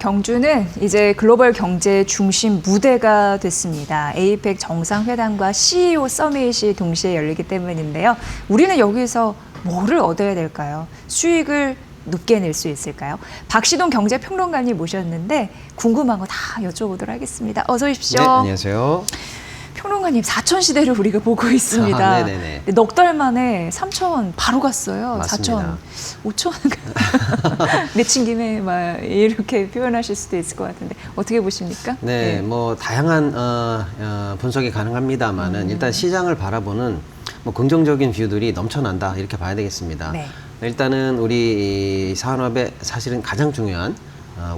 경주는 이제 글로벌 경제 중심 무대가 됐습니다. 에이펙 정상회담과 CEO 서밋이 동시에 열리기 때문인데요. 우리는 여기서 뭐를 얻어야 될까요? 수익을 높게 낼 수 있을까요? 박시동 경제평론가님 모셨는데 궁금한 거 다 여쭤보도록 하겠습니다. 어서 오십시오. 네, 안녕하세요. 평론가님, 4천 시대를 우리가 보고 있습니다. 네네네. 넉 달 만에 3천 바로 갔어요. 맞습니다. 4천, 5천 내친 김에 막 이렇게 표현하실 수도 있을 것 같은데 어떻게 보십니까? 네, 뭐 다양한 분석이 가능합니다만은 일단 시장을 바라보는 뭐 긍정적인 뷰들이 넘쳐난다 이렇게 봐야 되겠습니다. 네. 일단은 우리 산업의 사실은 가장 중요한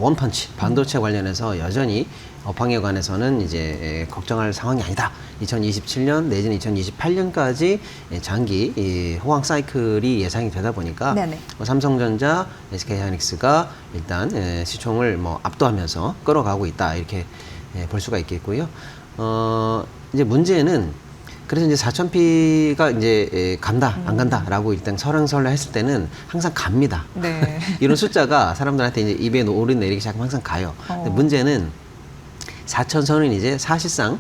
원펀치 반도체 관련해서 여전히 업황에 관해서는 이제 걱정할 상황이 아니다. 2027년 내지는 2028년까지 장기 호황 사이클이 예상이 되다 보니까 삼성전자, SK하이닉스가 일단 시총을 뭐 압도하면서 끌어가고 있다 이렇게 볼 수가 있겠고요. 이제 문제는 그래서 이제 4,000P가 이제 간다, 안 간다라고 일단 설왕설래했을 때는 항상 갑니다. 네. 이런 숫자가 사람들한테 이제 입에 오르내리기 시작하면 항상 가요. 근데 문제는 4,000선은 이제 사실상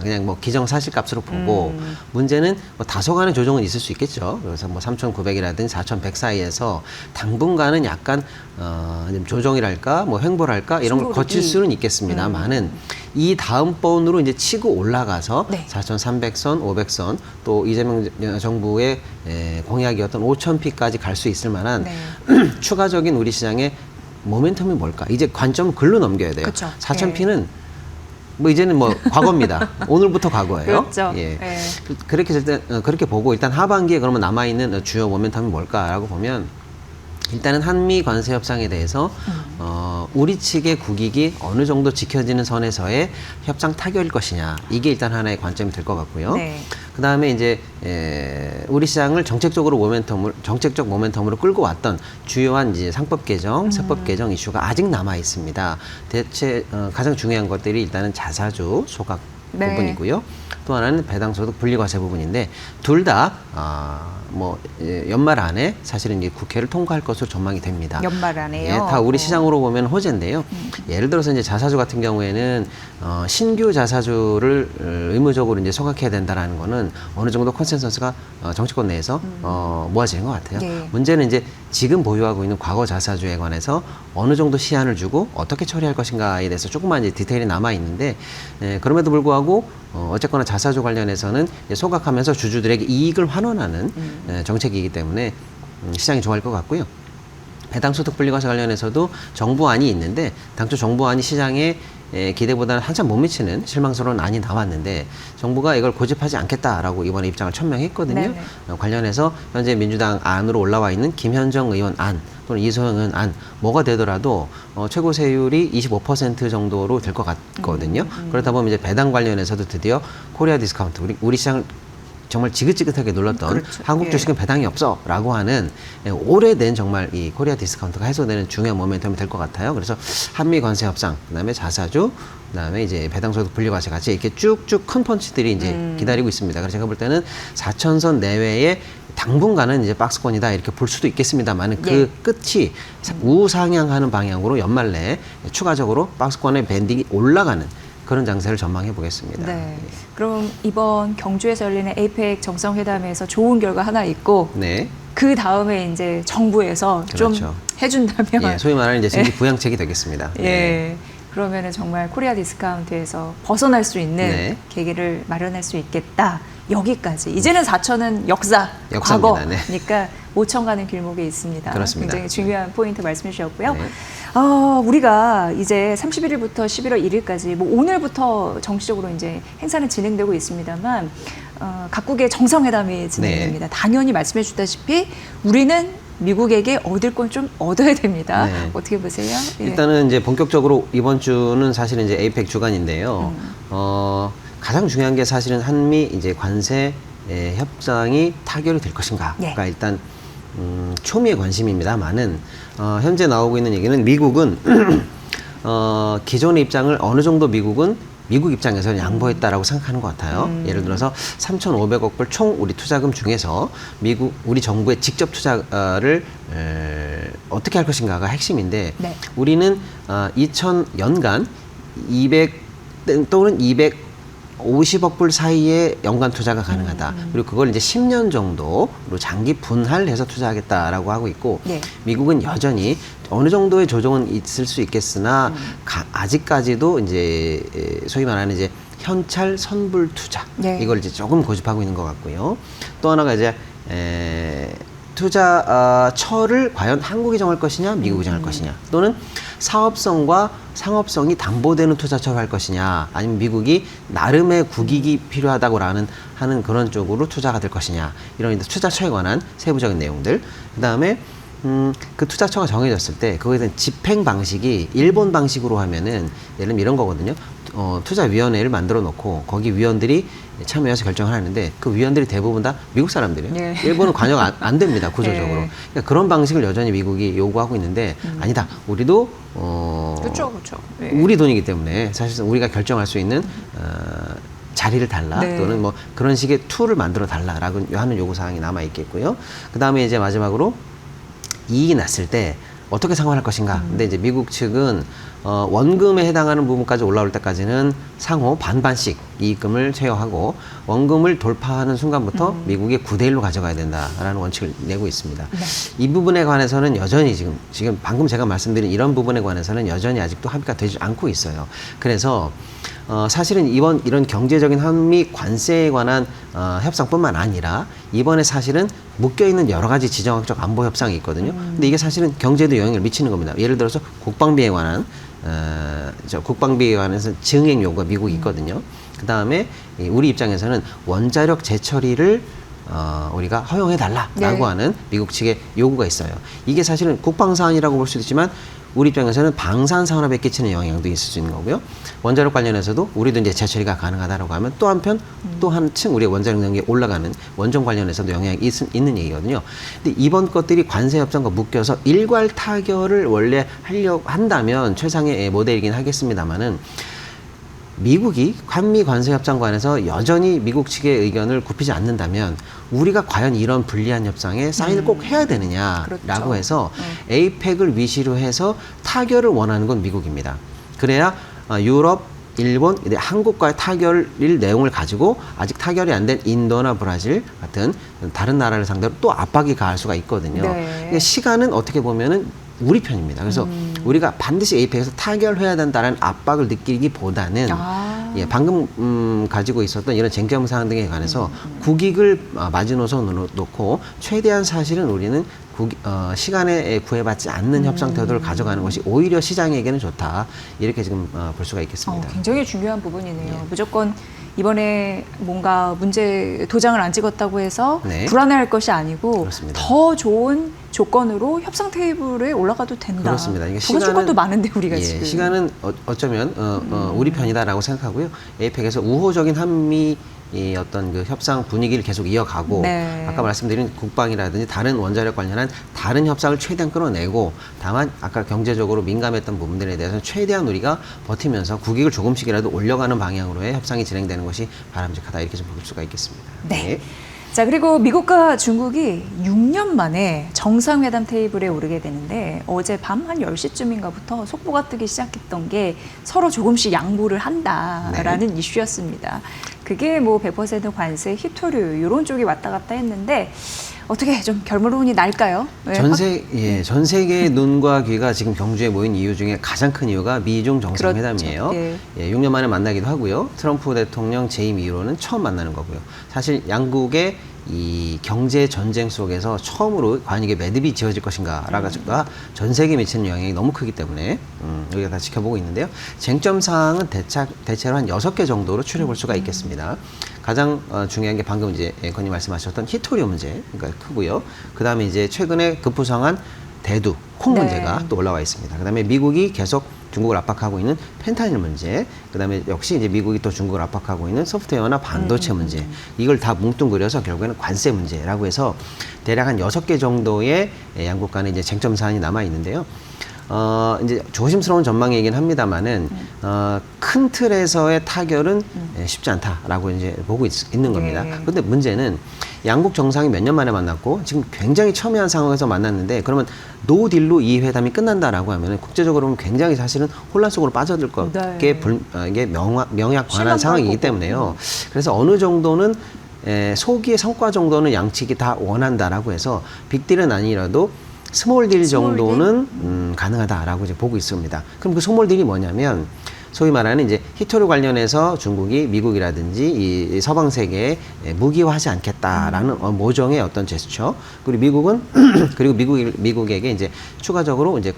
그냥 뭐 기정사실값으로 보고 문제는 뭐 다소간의 조정은 있을 수 있겠죠. 그래서 뭐 3,900이라든지 4,100 사이에서 당분간은 약간 좀 조정이랄까 뭐 횡보랄까 이런 걸 거칠 수는 있겠습니다만은 이 다음번으로 이제 치고 올라가서 4,300선, 500선 또 이재명 정부의 공약이었던 5,000P까지 갈 수 있을 만한 추가적인 우리 시장의 모멘텀이 뭘까? 이제 관점을 글로 넘겨야 돼요. 4,000P는 뭐 이제는 뭐 과거입니다. 오늘부터 과거예요. 그렇죠. 예. 그렇게 보고 일단 하반기에 그러면 남아 있는 주요 모멘텀이 뭘까라고 보면 일단은 한미 관세 협상에 대해서 우리 측의 국익이 어느 정도 지켜지는 선에서의 협상 타결일 것이냐 이게 일단 하나의 관점이 될 것 같고요. 그 다음에 이제 우리 시장을 정책적 모멘텀으로 끌고 왔던 주요한 이제 상법 개정, 세법 개정 이슈가 아직 남아 있습니다. 대체 가장 중요한 것들이 일단은 자사주 소각 부분이고요. 또 하나는 배당소득 분리과세 부분인데 둘 다 뭐 연말 안에 사실은 이제 국회를 통과할 것으로 전망이 됩니다. 연말 안에요? 예, 다 우리 시장으로 보면 호재인데요. 예를 들어서 이제 자사주 같은 경우에는 신규 자사주를 의무적으로 이제 소각해야 된다라는 거는 어느 정도 컨센서스가 정치권 내에서 모아지는 것 같아요. 문제는 이제 지금 보유하고 있는 과거 자사주에 관해서 어느 정도 시한을 주고 어떻게 처리할 것인가에 대해서 조금만 이제 디테일이 남아 있는데 그럼에도 불구하고 어쨌거나 자사주 관련해서는 소각하면서 주주들에게 이익을 환원하는 정책이기 때문에 시장이 좋아할 것 같고요. 배당소득 분리과세 관련해서도 정부안이 있는데 당초 정부안이 시장에 기대보다는 한참 못 미치는 실망스러운 안이 나왔는데 정부가 이걸 고집하지 않겠다라고 이번에 입장을 천명했거든요. 관련해서 현재 민주당 안으로 올라와 있는 김현정 의원 안 또는 이소영 의원 안 뭐가 되더라도 최고 세율이 25% 정도로 될 것 같거든요. 그렇다 보면 이제 배당 관련해서도 드디어 코리아 디스카운트 우리 시장을 정말 지긋지긋하게 눌렀던 한국 주식은 배당이 없어 라고 하는 오래된 정말 이 코리아 디스카운트가 해소되는 중요한 모멘텀이 될 것 같아요. 그래서 한미 관세 협상, 그다음에 자사주, 그다음에 이제 배당소득 분리과세 같이 이렇게 쭉쭉 큰 펀치들이 이제 기다리고 있습니다. 그래서 제가 볼 때는 4,000선 내외에 당분간은 이제 박스권이다 이렇게 볼 수도 있겠습니다만 그 끝이 우상향하는 방향으로 연말 내에 추가적으로 박스권의 밴딩이 올라가는 그런 장세를 전망해 보겠습니다. 네. 그럼 이번 경주에서 열리는 에이펙 정상회담에서 좋은 결과 하나 있고 그 다음에 이제 정부에서 좀 해준다면 소위 말하는 이제 정기 부양책이 되겠습니다. 그러면은 정말 코리아 디스카운트에서 벗어날 수 있는 계기를 마련할 수 있겠다. 여기까지. 이제는 4천은 과거니까 5천 가는 길목에 있습니다. 그렇습니다. 굉장히 중요한 포인트 말씀해 주셨고요. 우리가 이제 31일부터 11월 1일까지 뭐 오늘부터 정식적으로 이제 행사는 진행되고 있습니다만 각국의 정상회담이 진행됩니다. 당연히 말씀해 주다시피 우리는 미국에게 얻을 건 좀 얻어야 됩니다. 어떻게 보세요? 일단은 이제 본격적으로 이번 주는 사실은 이제 에이펙 주간인데요. 가장 중요한 게 사실은 한미 이제 관세 협상이 타결이 될 것인가가 일단 초미의 관심입니다만은 현재 나오고 있는 얘기는 미국은 기존의 입장을 어느 정도 미국 입장에서는 양보했다라고 생각하는 것 같아요. 예를 들어서 3,500억 불 총 우리 투자금 중에서 우리 정부의 직접 투자를 어떻게 할 것인가가 핵심인데 우리는 2000년간 200 또는 250억 불 사이의 연간 투자가 가능하다. 그리고 그걸 이제 10년 정도로 장기 분할해서 투자하겠다라고 하고 있고, 네. 미국은 여전히 어느 정도의 조정은 있을 수 있겠으나 아직까지도 이제 소위 말하는 이제 현찰 선불 투자, 네. 이걸 이제 조금 고집하고 있는 것 같고요. 또 하나가 이제 투자처를 과연 한국이 정할 것이냐, 미국이 정할 것이냐, 또는 사업성과 상업성이 담보되는 투자처를 할 것이냐, 아니면 미국이 나름의 국익이 필요하다고 하는 그런 쪽으로 투자가 될 것이냐, 이런 이제 투자처에 관한 세부적인 내용들. 그 다음에 그 투자처가 정해졌을 때 그거에 대한 집행 방식이 일본 방식으로 하면은 예를 들면 이런 거거든요. 투자위원회를 만들어 놓고 거기 위원들이 참여해서 결정을 하는데 그 위원들이 대부분 다 미국 사람들이에요. 네. 일본은 관여가 안 됩니다. 구조적으로. 네. 그러니까 그런 방식을 여전히 미국이 요구하고 있는데 아니다. 우리도 그렇죠, 그렇죠. 네. 우리 돈이기 때문에 사실상 우리가 결정할 수 있는 자리를 달라, 네. 또는 뭐 그런 식의 툴을 만들어 달라라고 하는 요구 사항이 남아 있겠고요. 그 다음에 이제 마지막으로 이익이 났을 때 어떻게 상환할 것인가. 근데 이제 미국 측은 원금에 해당하는 부분까지 올라올 때까지는 상호 반반씩 이익금을 제어하고, 원금을 돌파하는 순간부터 미국이 9대1로 가져가야 된다라는 원칙을 내고 있습니다. 네. 이 부분에 관해서는 여전히 지금 방금 제가 말씀드린 이런 부분에 관해서는 여전히 아직도 합의가 되지 않고 있어요. 그래서 사실은 이런 경제적인 한미 관세에 관한 협상뿐만 아니라 이번에 사실은 묶여있는 여러 가지 지정학적 안보 협상이 있거든요. 근데 이게 사실은 경제에도 영향을 미치는 겁니다. 예를 들어서 국방비에 관한 국방비에 관해서 증액 요구가 미국이 있거든요. 그 다음에 우리 입장에서는 원자력 재처리를 우리가 허용해달라라고 네. 하는 미국 측의 요구가 있어요. 이게 사실은 국방 사안이라고 볼 수도 있지만 우리 입장에서는 방산 산업에 끼치는 영향도 있을 수 있는 거고요. 원자력 관련해서도 우리도 이제 재처리가 가능하다라고 하면 또 한편 또 한층 우리의 원자력 능력이 올라가는 원전 관련해서도 영향이 있는 얘기거든요. 근데 이번 것들이 관세 협상과 묶여서 일괄 타결을 원래 하려고 한다면 최상의 모델이긴 하겠습니다만은, 미국이 한미 관세 협상 관해서 여전히 미국 측의 의견을 굽히지 않는다면 우리가 과연 이런 불리한 협상에 사인을 꼭 해야 되느냐라고 그렇죠. 해서 에이펙을 위시로 해서 타결을 원하는 건 미국입니다. 그래야 유럽, 일본, 한국과의 타결 내용을 가지고 아직 타결이 안 된 인도나 브라질 같은 다른 나라를 상대로 또 압박이 가할 수가 있거든요. 네. 그러니까 시간은 어떻게 보면은 우리 편입니다. 그래서 우리가 반드시 에이펙에서 타결해야 된다는 압박을 느끼기보다는 방금 가지고 있었던 이런 쟁점 사항 등에 관해서 국익을 마지노선으로 놓고 최대한 사실은 우리는 시간에 구애받지 않는 협상 태도를 가져가는 것이 오히려 시장에게는 좋다. 이렇게 지금 볼 수가 있겠습니다. 굉장히 중요한 부분이네요. 예. 무조건 이번에 뭔가 문제 도장을 안 찍었다고 해서 네. 불안해할 것이 아니고 그렇습니다. 더 좋은 조건으로 협상 테이블에 올라가도 된다. 그렇습니다. 이게 그런 조건도 많은데 우리가 지금. 시간은 어쩌면 우리 편이다라고 생각하고요. 에이펙에서 우호적인 한미 어떤 그 협상 분위기를 계속 이어가고, 네. 아까 말씀드린 국방이라든지 다른 원자력 관련한 다른 협상을 최대한 끌어내고, 다만 아까 경제적으로 민감했던 부분들에 대해서는 최대한 우리가 버티면서 국익을 조금씩이라도 올려가는 방향으로의 협상이 진행되는 것이 바람직하다, 이렇게 좀 볼 수가 있겠습니다. 네. 자, 그리고 미국과 중국이 6년 만에 정상회담 테이블에 오르게 되는데, 어제 밤 한 10시쯤인가부터 속보가 뜨기 시작했던 게 서로 조금씩 양보를 한다라는 이슈였습니다. 그게 뭐 100% 관세, 희토류 이런 쪽이 왔다 갔다 했는데 어떻게 좀 결론이 날까요? 전 세계의 눈과 귀가 지금 경주에 모인 이유 중에 가장 큰 이유가 미중 정상회담이에요. 그렇죠. 예. 6년 만에 만나기도 하고요. 트럼프 대통령 재임 이후로는 처음 만나는 거고요. 사실 양국의 이 경제 전쟁 속에서 처음으로 과연 이게 매듭이 지어질 것인가라가 전 세계에 미치는 영향이 너무 크기 때문에 우리가 다 지켜보고 있는데요. 쟁점 사항은 대체로 한 6개 정도로 추려볼 수가 있겠습니다. 가장 중요한 게 방금 이제 앵커님 말씀하셨던 희토류 문제, 그러니까 크고요. 그 다음에 이제 최근에 급부상한 대두, 콩 문제가 또 올라와 있습니다. 그 다음에 미국이 계속 중국을 압박하고 있는 펜타닐 문제, 그 다음에 역시 이제 미국이 또 중국을 압박하고 있는 소프트웨어나 반도체 문제, 이걸 다 뭉뚱그려서 결국에는 관세 문제라고 해서 대략 한 6개 정도의 양국 간의 이제 쟁점 사안이 남아 있는데요. 이제 조심스러운 전망이긴 합니다만은 큰 틀에서의 타결은 쉽지 않다라고 이제 보고 있는 겁니다. 네. 그런데 문제는 양국 정상이 몇 년 만에 만났고 지금 굉장히 첨예한 상황에서 만났는데 그러면 노 딜로 이 회담이 끝난다라고 하면은 국제적으로 보면 굉장히 사실은 혼란 속으로 빠져들 것게 이게 명약 관한 상황이기 때문에요. 그래서 어느 정도는 소기의 성과 정도는 양측이 다 원한다라고 해서 빅딜은 아니라도 스몰 딜 정도는 가능하다라고 이제 보고 있습니다. 그럼 그 스몰 딜이 뭐냐면 소위 말하는 이제 히토류 관련해서 중국이 미국이라든지 이 서방 세계에 무기화하지 않겠다라는 모종의 어떤 제스처. 그리고 미국은 그리고 미국에게 이제 추가적으로 이제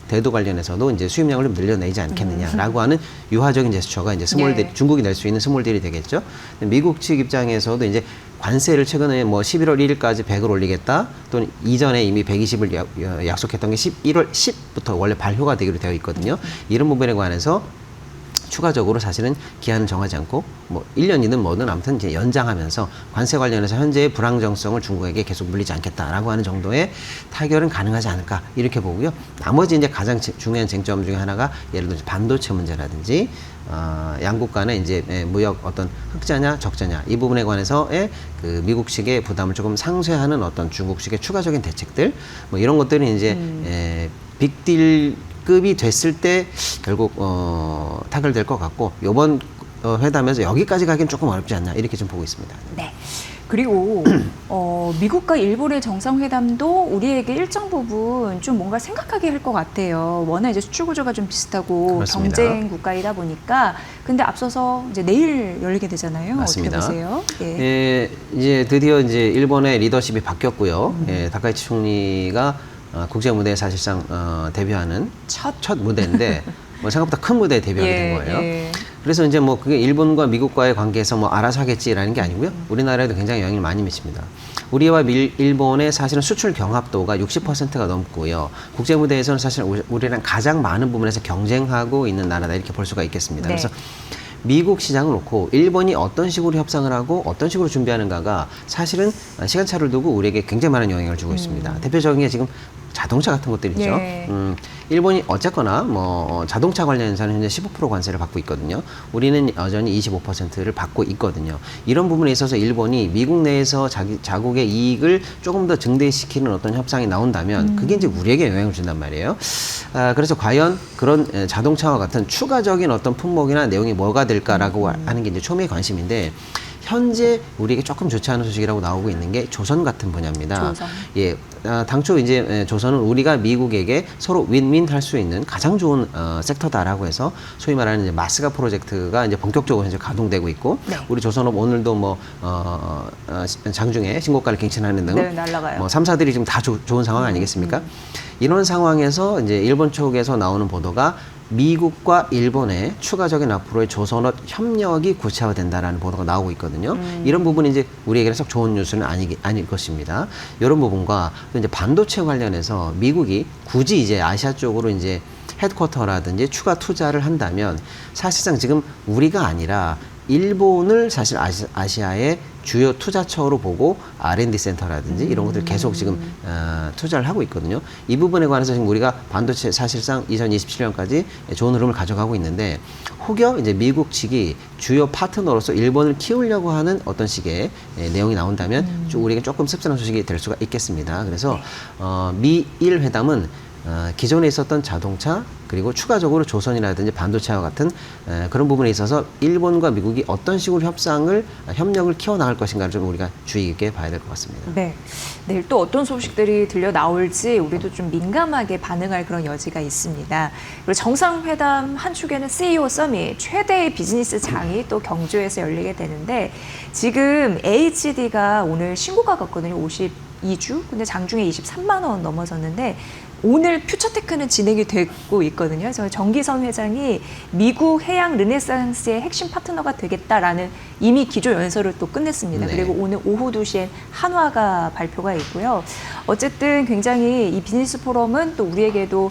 대도 관련해서도 이제 수입량을 좀 늘려내지 않겠느냐라고 하는 유화적인 제스처가 이제 스몰 딜, 중국이 낼 수 있는 스몰 딜이 되겠죠. 미국 측 입장에서도 이제 관세를 최근에 뭐 11월 1일까지 100을 올리겠다 또는 이전에 이미 120을 약속했던 게 11월 10부터 원래 발효가 되기로 되어 있거든요. 이런 부분에 관해서 추가적으로 사실은 기한을 정하지 않고 뭐 1년이든 뭐든 아무튼 이제 연장하면서 관세 관련해서 현재의 불안정성을 중국에게 계속 물리지 않겠다라고 하는 정도의 타결은 가능하지 않을까 이렇게 보고요. 나머지 이제 가장 중요한 쟁점 중에 하나가 예를 들어 반도체 문제라든지 양국 간의 이제 무역 어떤 흑자냐 적자냐 이 부분에 관해서의 그 미국식의 부담을 조금 상쇄하는 어떤 중국식의 추가적인 대책들 뭐 이런 것들이 이제 빅딜 급이 됐을 때 결국 타결될 것 같고 이번 회담에서 여기까지 가기는 조금 어렵지 않나 이렇게 좀 보고 있습니다. 네. 그리고 미국과 일본의 정상회담도 우리에게 일정 부분 좀 뭔가 생각하게 할 것 같아요. 워낙 이제 수출 구조가 좀 비슷하고 그렇습니다. 경쟁 국가이다 보니까. 근데 앞서서 이제 내일 열리게 되잖아요. 맞습니다. 어떻게 보세요? 예, 이제 드디어 이제 일본의 리더십이 바뀌었고요. 다카이치 총리가 국제 무대에 사실상 데뷔하는 첫 무대인데 뭐 생각보다 큰 무대에 데뷔하게 된 거예요. 그래서 이제 뭐 그게 일본과 미국과의 관계에서 뭐 알아서 하겠지라는 게 아니고요. 우리나라에도 굉장히 영향을 많이 미칩니다. 우리와 일본의 사실은 수출 경합도가 60%가 넘고요. 국제 무대에서는 사실 우리랑 가장 많은 부분에서 경쟁하고 있는 나라다 이렇게 볼 수가 있겠습니다. 네. 그래서 미국 시장을 놓고 일본이 어떤 식으로 협상을 하고 어떤 식으로 준비하는가가 사실은 시간차를 두고 우리에게 굉장히 많은 영향을 주고 있습니다. 대표적인 게 지금 자동차 같은 것들 있죠. 네. 일본이 어쨌거나 뭐 자동차 관련해서는 현재 15% 관세를 받고 있거든요. 우리는 여전히 25%를 받고 있거든요. 이런 부분에 있어서 일본이 미국 내에서 자국의 이익을 조금 더 증대시키는 어떤 협상이 나온다면 그게 이제 우리에게 영향을 준단 말이에요. 그래서 과연 그런 자동차와 같은 추가적인 어떤 품목이나 내용이 뭐가 될까라고 하는 게 이제 초미의 관심인데 현재 우리에게 조금 좋지 않은 소식이라고 나오고 있는 게 조선 같은 분야입니다. 조선. 예, 당초 이제 조선은 우리가 미국에게 서로 윈윈 할 수 있는 가장 좋은 섹터다라고 해서 소위 말하는 이제 마스가 프로젝트가 이제 본격적으로 현재 가동되고 있고 네. 우리 조선업 오늘도 뭐 장중에 신고가를 갱신하는 등 네, 날라가요. 뭐 3사들이 지금 다 좋은 상황 아니겠습니까? 이런 상황에서 이제 일본 쪽에서 나오는 보도가 미국과 일본의 추가적인 앞으로의 조선업 협력이 구체화된다라는 보도가 나오고 있거든요. 이런 부분이 이제 우리에게는 썩 좋은 뉴스는 아닐 것입니다. 이런 부분과 또 이제 반도체 관련해서 미국이 굳이 이제 아시아 쪽으로 이제 헤드쿼터라든지 추가 투자를 한다면 사실상 지금 우리가 아니라 일본을 사실 아시아의 주요 투자처로 보고 R&D 센터라든지 이런 것들 계속 지금 투자를 하고 있거든요. 이 부분에 관해서 지금 우리가 반도체 사실상 2027년까지 좋은 흐름을 가져가고 있는데 혹여 이제 미국 측이 주요 파트너로서 일본을 키우려고 하는 어떤 식의 내용이 나온다면 우리에게 조금 씁쓸한 소식이 될 수가 있겠습니다. 그래서 미일 회담은 기존에 있었던 자동차 그리고 추가적으로 조선이라든지 반도체와 같은 그런 부분에 있어서 일본과 미국이 어떤 식으로 협력을 키워나갈 것인가를 좀 우리가 주의 깊게 봐야 될 것 같습니다. 네. 내일 또 어떤 소식들이 들려 나올지 우리도 좀 민감하게 반응할 그런 여지가 있습니다. 그리고 정상회담 한 축에는 CEO 서밋 최대의 비즈니스 장이 또 경주에서 열리게 되는데 지금 HD가 오늘 신고가 갔거든요. 52주. 근데 장중에 23만 원 넘어섰는데 오늘 퓨처테크는 진행이 되고 있거든요. 그래서 정기선 회장이 미국 해양 르네상스의 핵심 파트너가 되겠다라는 이미 기조 연설을 또 끝냈습니다. 네. 그리고 오늘 오후 2시엔 한화가 발표가 있고요. 어쨌든 굉장히 이 비즈니스 포럼은 또 우리에게도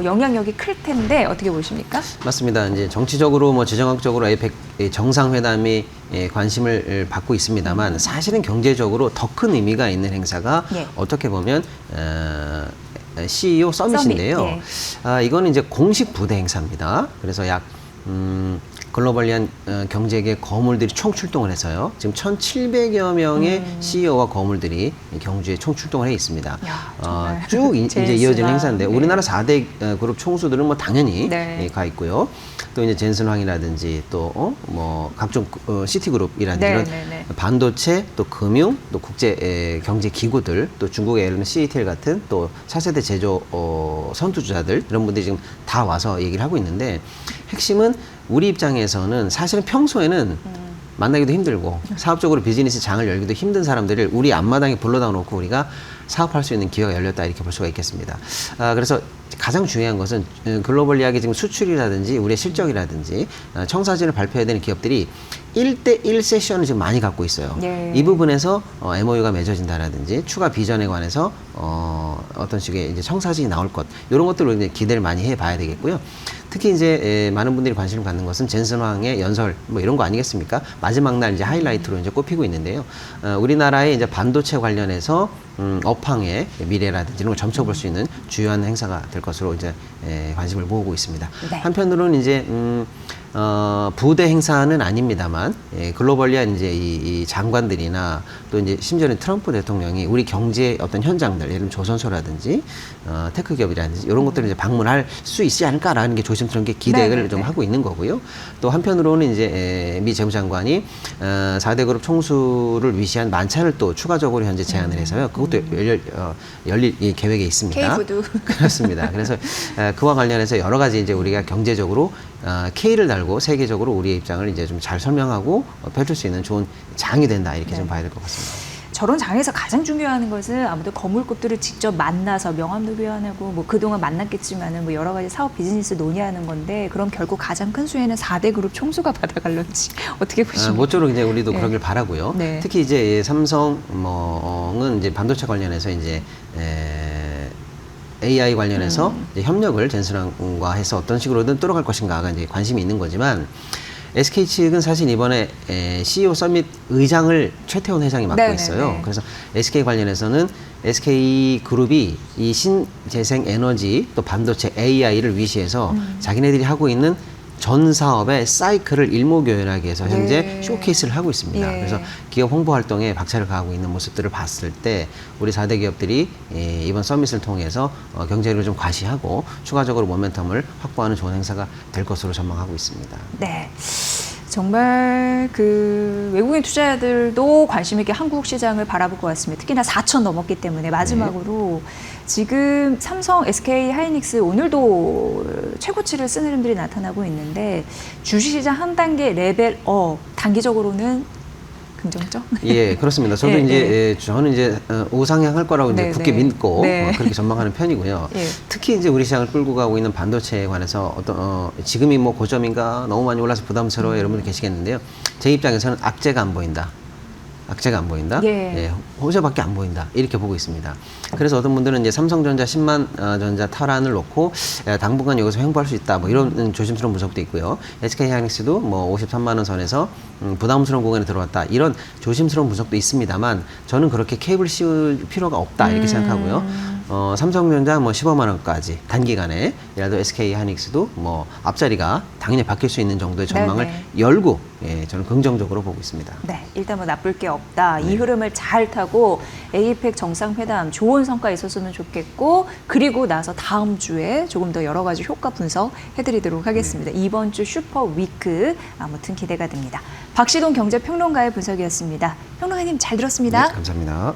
영향력이 클 텐데 어떻게 보십니까? 맞습니다. 이제 정치적으로 뭐 지정학적으로 APEC 정상회담이 관심을 받고 있습니다만 사실은 경제적으로 더 큰 의미가 있는 행사가 예. 어떻게 보면 CEO 서밋인데요. 서밋, 이거는 이제 공식 부대 행사입니다. 그래서 약 글로벌리한 경제계 거물들이 총 출동을 해서요. 지금 1,700여 명의 CEO와 거물들이 경주에 총 출동을 해 있습니다. 정말 쭉 이제 이어지는 행사인데 네. 우리나라 4대 그룹 총수들은 뭐 당연히 네. 가 있고요. 또 이제 젠슨황이라든지 또 뭐 각종 시티그룹이라든지 이런 반도체, 또 금융, 또 국제 경제 기구들, 또 중국의 예를 들면 CATL 같은 또 차세대 제조 선두주자들 이런 분들이 지금 다 와서 얘기를 하고 있는데 핵심은 우리 입장에서는 사실은 평소에는 만나기도 힘들고 사업적으로 비즈니스 장을 열기도 힘든 사람들을 우리 앞마당에 불러다 놓고 우리가 사업할 수 있는 기회가 열렸다 이렇게 볼 수가 있겠습니다. 그래서 가장 중요한 것은 글로벌리하게 지금 수출이라든지 우리의 실적이라든지 청사진을 발표해야 되는 기업들이 1대1 세션을 지금 많이 갖고 있어요. 네. 이 부분에서 MOU가 맺어진다라든지 추가 비전에 관해서 어떤 식의 이제 청사진이 나올 것 이런 것들을 이제 기대를 많이 해봐야 되겠고요. 특히 이제 많은 분들이 관심을 갖는 것은 젠슨황의 연설 뭐 이런 거 아니겠습니까? 마지막 날 이제 하이라이트로 이제 꼽히고 있는데요. 우리나라의 이제 반도체 관련해서 업황의 미래라든지 이런 걸 점쳐볼 수 있는 주요한 행사가 될 것으로 이제 관심을 모으고 있습니다. 네. 한편으로는 이제 부대 행사는 아닙니다만 글로벌리한 이제 이 장관들이나 또 이제 심지어는 트럼프 대통령이 우리 경제의 어떤 현장들, 예를 들면 조선소라든지 테크 기업이라든지 이런 것들을 이제 방문할 수 있지 않을까라는 게 조심스럽게 기대를 좀 하고 있는 거고요. 또 한편으로는 이제 미 재무장관이 4대 그룹 총수를 위시한 만찬을 또 추가적으로 현재 제안을 해서요. 그것도 열릴 계획에 있습니다. K푸드. 그렇습니다. 그래서 그와 관련해서 여러 가지 이제 우리가 경제적으로 K를 달고 세계적으로 우리의 입장을 이제 좀 잘 설명하고 펼칠 수 있는 좋은 장이 된다 이렇게 좀 봐야 될 것 같습니다. 저런 장에서 가장 중요한 것은 아무래도 거물급들을 직접 만나서 명함도 교환하고 뭐 그동안 만났겠지만은 뭐 여러 가지 사업 비즈니스 논의하는 건데 그럼 결국 가장 큰 수혜는 4대 그룹 총수가 받아갈런지 어떻게 보십니까? 모쪼록 이제 우리도 네. 그러길 바라고요. 네. 특히 이제 삼성은 이제 반도체 관련해서 이제 AI 관련해서 이제 협력을 젠슨황과 해서 어떤 식으로든 뚫어갈 것인가가 이제 관심이 있는 거지만 SK 측은 사실 이번에 CEO 서밋 의장을 최태원 회장이 맡고 네네네. 있어요. 그래서 SK 관련해서는 SK 그룹이 이 신재생 에너지 또 반도체 AI를 위시해서 자기네들이 하고 있는 전 사업의 사이클을 일목요연하게 해서 현재 네. 쇼케이스를 하고 있습니다. 예. 그래서 기업 홍보 활동에 박차를 가하고 있는 모습들을 봤을 때 우리 4대 기업들이 이번 서밋을 통해서 경제를 좀 과시하고 추가적으로 모멘텀을 확보하는 좋은 행사가 될 것으로 전망하고 있습니다. 네. 정말 그 외국인 투자자들도 관심 있게 한국 시장을 바라볼 것 같습니다. 특히나 4천 넘었기 때문에 마지막으로 지금 삼성, SK 하이닉스 오늘도 최고치를 쓰는 흐름들이 나타나고 있는데 주식시장 한 단계 레벨업 단기적으로는 긍정적? 예, 그렇습니다. 저도 이제 저는 이제 우상향할 거라고 이제 굳게 믿고 그렇게 전망하는 편이고요. 예. 특히 이제 우리 시장을 끌고 가고 있는 반도체에 관해서 어떤 지금이 뭐 고점인가 너무 많이 올라서 부담스러워 여러분들 계시겠는데요. 제 입장에서는 악재가 안 보인다. 악재가 안 보인다. 예. 호재밖에 안 보인다. 이렇게 보고 있습니다. 그래서 어떤 분들은 이제 삼성전자 10만 전자 탈환을 놓고 당분간 여기서 횡보할 수 있다. 뭐 이런 조심스러운 분석도 있고요. SK 하이닉스도 뭐 53만 원 선에서 부담스러운 구간에 들어왔다. 이런 조심스러운 분석도 있습니다만 저는 그렇게 케이블 씌울 필요가 없다. 이렇게 생각하고요. 삼성전자 뭐 15만 원까지 단기간에 예를 들어 SK 하이닉스도 뭐 앞자리가 당연히 바뀔 수 있는 정도의 전망을 열고 저는 긍정적으로 보고 있습니다. 네, 일단 뭐 나쁠 게 없다. 이 흐름을 잘 타고 에이펙 정상회담 좋은 성과 있었으면 좋겠고 그리고 나서 다음 주에 조금 더 여러 가지 효과 분석 해드리도록 하겠습니다. 이번 주 슈퍼 위크 아무튼 기대가 됩니다. 박시동 경제평론가의 분석이었습니다. 평론가님 잘 들었습니다. 네, 감사합니다.